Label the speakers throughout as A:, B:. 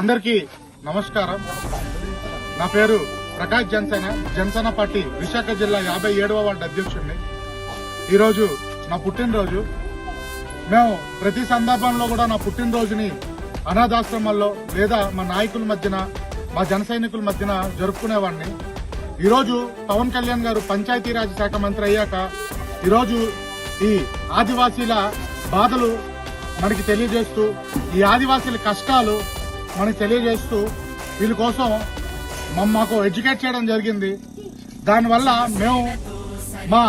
A: అందరికీ నమస్కారం. నా పేరు ప్రకాష్ జనసేన పార్టీ విశాఖ జిల్లా 57వ వార్డు అధ్యక్షుడిని. ఈరోజు నా పుట్టినరోజు. మేము ప్రతి సందర్భంలో కూడా నా పుట్టినరోజుని అనాథాశ్రమాల్లో లేదా మా నాయకుల మధ్యన, మా జన సైనికుల మధ్యన జరుపుకునేవాడిని. ఈరోజు పవన్ కళ్యాణ్ గారు పంచాయతీరాజ్ శాఖ మంత్రి అయ్యాక ఈరోజు ఈ ఆదివాసీల బాధలు మనకి తెలియజేస్తూ, ఈ ఆదివాసీల కష్టాలు మనకి తెలియజేస్తూ వీళ్ళ కోసం మాకు ఎడ్యుకేట్ చేయడం జరిగింది. దానివల్ల మేము మా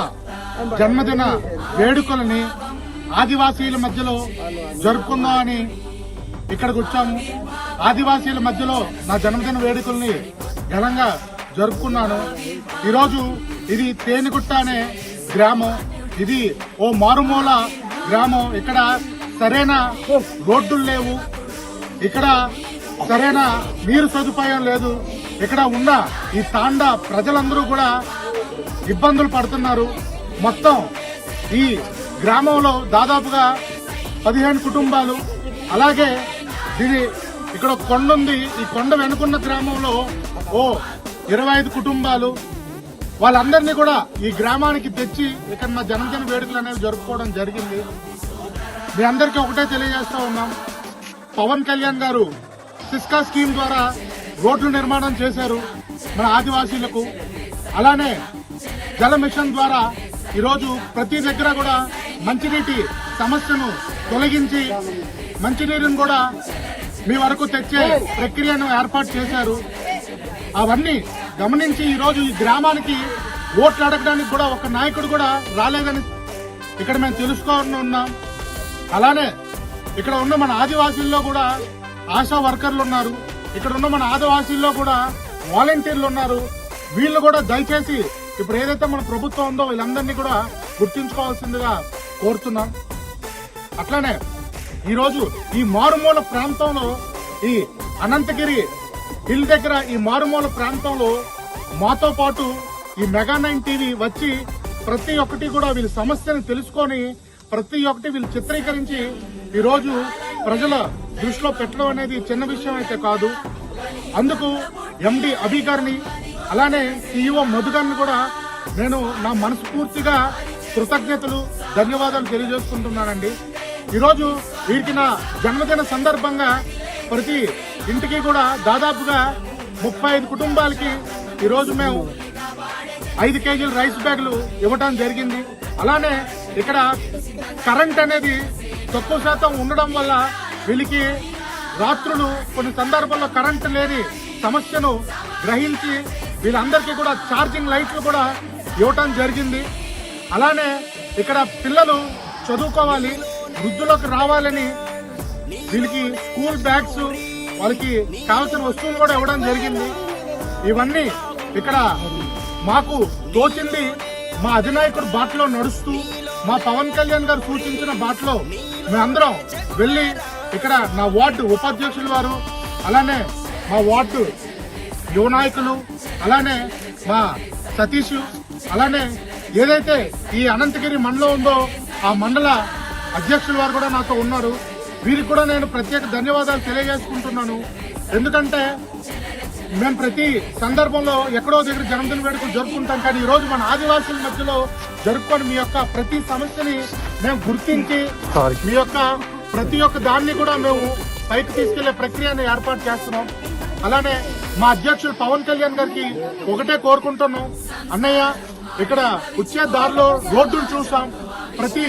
A: జన్మదిన వేడుకలని ఆదివాసీల మధ్యలో జరుపుకుందామని ఇక్కడికి వచ్చాము. ఆదివాసీల మధ్యలో నా జన్మదిన వేడుకల్ని ఘనంగా జరుపుకున్నాను. ఈరోజు ఇది తేనిగుట్ట అనే గ్రామం. ఇది ఓ మారుమూల గ్రామం. ఇక్కడ సరైన రోడ్డులు లేవు, ఇక్కడ సరైన నీరు సదుపాయం లేదు. ఇక్కడ ఉన్న ఈ తాండా ప్రజలందరూ కూడా ఇబ్బందులు పడుతున్నారు. మొత్తం ఈ గ్రామంలో దాదాపుగా 15 కుటుంబాలు, అలాగే ఇది ఇక్కడ కొండ ఉంది. ఈ కొండ వెనుకున్న గ్రామంలో ఓ 25 కుటుంబాలు. వాళ్ళందరినీ కూడా ఈ గ్రామానికి తెచ్చి ఇక్కడ మా జన్మదిన వేడుకలు అనేవి జరుపుకోవడం జరిగింది. మీ అందరికీ ఒకటే తెలియజేస్తా ఉన్నాం, పవన్ కళ్యాణ్ గారు సిస్కా స్కీమ్ ద్వారా రోడ్లు నిర్మాణం చేశారు మన ఆదివాసీలకు. అలానే జల మిషన్ ద్వారా ఈరోజు ప్రతి దగ్గర కూడా మంచినీటి సమస్యను తొలగించి మంచినీరును కూడా మీ వరకు తెచ్చే ప్రక్రియను ఏర్పాటు చేశారు. అవన్నీ గమనించి ఈరోజు ఈ గ్రామానికి ఓట్లు అడగడానికి కూడా ఒక నాయకుడు కూడా రాలేదని ఇక్కడ మేము తెలుసుకొని ఉన్నాం. అలానే ఇక్కడ ఉన్న మన ఆదివాసీల్లో కూడా ఆశా వర్కర్లు ఉన్నారు. ఇక్కడ ఉన్న మన ఆదివాసీల్లో కూడా వాలంటీర్లు ఉన్నారు. వీళ్ళు కూడా దయచేసి ఇప్పుడు ఏదైతే మన ప్రభుత్వం ఉందో వీళ్ళందరినీ కూడా గుర్తించుకోవాల్సిందిగా కోరుతున్నాం. అట్లానే ఈరోజు ఈ మారుమూల ప్రాంతంలో, ఈ అనంతగిరి హిల్ దగ్గర ఈ మారుమూల ప్రాంతంలో మాతో పాటు ఈ మెగా9 టీవీ వచ్చి ప్రతి ఒక్కటి కూడా వీళ్ళ సమస్యను తెలుసుకొని ప్రతి ఒక్కటి వీళ్ళు చిత్రీకరించి ఈరోజు ప్రజల దృష్టిలో పెట్టడం అనేది చిన్న విషయం అయితే కాదు. అందుకు ఎండి అభి గారిని, అలానే సిఇఓ మధు గారిని కూడా నేను నా మనస్ఫూర్తిగా కృతజ్ఞతలు, ధన్యవాదాలు తెలియజేసుకుంటున్నానండి. ఈరోజు వీరికి నా జన్మదిన సందర్భంగా ప్రతి ఇంటికి కూడా దాదాపుగా 35 కుటుంబాలకి ఈరోజు మేము 5 కేజీల రైస్ బ్యాగులు ఇవ్వడం జరిగింది. అలానే ఇక్కడ కరెంట్ అనేది తక్కువ శాతం ఉండడం వల్ల వీళ్ళకి రాత్రులు కొన్ని సందర్భాల్లో కరెంట్ లేని సమస్యను గ్రహించి వీళ్ళందరికీ కూడా ఛార్జింగ్ లైట్లు కూడా ఇవ్వటం జరిగింది. అలానే ఇక్కడ పిల్లలు చదువుకోవాలి, వృద్ధులకు రావాలని వీళ్ళకి స్కూల్ బ్యాగ్స్, వాళ్ళకి కావాల్సిన వస్తువులు కూడా ఇవ్వడం జరిగింది. ఇవన్నీ ఇక్కడ మాకు తోచింది మా అధినాయకుడు బాటలో నడుస్తూ, మా పవన్ కళ్యాణ్ గారు సూచించిన బాటలో మేమందరం వెళ్లి ఇక్కడ నా వార్డు ఉపాధ్యక్షుల వారు, అలానే మా వార్డు యువ నాయకులు, అలానే మా సతీష్, అలానే ఏదైతే ఈ అనంతగిరి మండలం ఉందో ఆ మండల అధ్యక్షుల వారు కూడా నాతో ఉన్నారు. వీరికి కూడా నేను ప్రత్యేక ధన్యవాదాలు తెలియజేసుకుంటున్నాను. ఎందుకంటే మేము ప్రతి సందర్భంలో ఎక్కడో దగ్గర జన్మదిన వేడుకలు జరుపుకుంటాం, కానీ ఈ రోజు మన ఆదివాసుల మధ్యలో జరుపుకొని మీ యొక్క ప్రతి సమస్యని మేము గుర్తించి మీ యొక్క ప్రతి ఒక్క దాన్ని కూడా మేము పైకి తీసుకెళ్లే ప్రక్రియను ఏర్పాటు చేస్తున్నాం. అలానే మా అధ్యక్షుడు పవన్ కళ్యాణ్ గారికి ఒకటే కోరుకుంటున్నాం, అన్నయ్య ఇక్కడ వచ్చే దారిలో రోడ్డును చూసాం, ప్రతి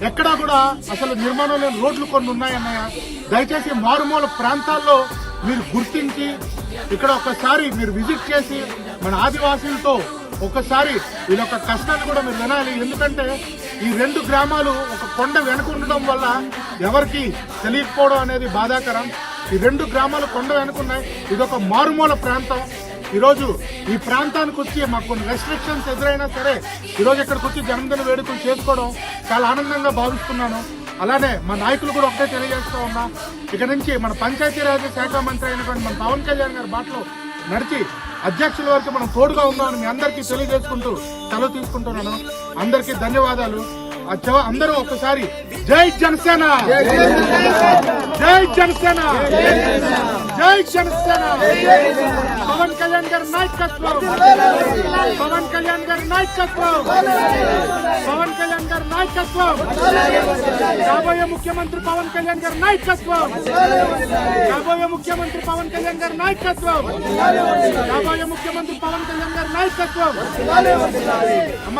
A: ఎక్కడా కూడా అసలు నిర్మాణం లేని రోడ్లు కొన్ని ఉన్నాయన్నయ్య. దయచేసి మారుమూల ప్రాంతాల్లో మీరు గుర్తించి ఇక్కడ ఒక్కసారి మీరు విజిట్ చేసి మన ఆదివాసీలతో ఒక్కసారి వీళ్ళ యొక్క కష్టాన్ని కూడా మీరు వినాలి. ఎందుకంటే ఈ 2 గ్రామాలు ఒక కొండ వెనుక ఉండడం వల్ల ఎవరికి తెలియకపోవడం అనేది బాధాకరం. ఈ 2 గ్రామాలు కొండ వెనుకున్నాయి. ఇదొక మారుమూల ప్రాంతం. ఈరోజు ఈ ప్రాంతానికి వచ్చి మాకు కొన్ని రెస్ట్రిక్షన్స్ ఎదురైనా సరే ఈరోజు ఇక్కడికి వచ్చి జన్మదిన వేడుకలు చేసుకోవడం చాలా ఆనందంగా భావిస్తున్నాను. అలానే మా నాయకులు కూడా ఒకటే తెలియజేస్తూ ఉన్నా, ఇక నుంచి మన పంచాయతీరాజ్ శాఖ మంత్రి అయినటువంటి మన పవన్ కళ్యాణ్ గారి బాటలో నడిచి అధ్యక్షుల వరకు మనం తోడుగా ఉందామని మీ అందరికీ తెలియజేసుకుంటూ సెలవు తీసుకుంటున్నాను. అందరికీ ధన్యవాదాలు. అందరూ ఒక్కసారి జై జనసేన, జై జనసేన. జై జనసేన పవన్ కళ్యాణ్ గారి నాయకత్వం పవన్ కళ్యాణ్ గారి నాయకత్వం పవన్ కళ్యాణ్ గారి నాయకత్వం రాబోయే ముఖ్యమంత్రి పవన్ కళ్యాణ్ గారి నాయకత్వం రాబోయే ముఖ్యమంత్రి పవన్ కళ్యాణ్ గారి నాయకత్వం రాబోయే ముఖ్యమంత్రి పవన్ కళ్యాణ్ గారి నాయకత్వం అమ్మ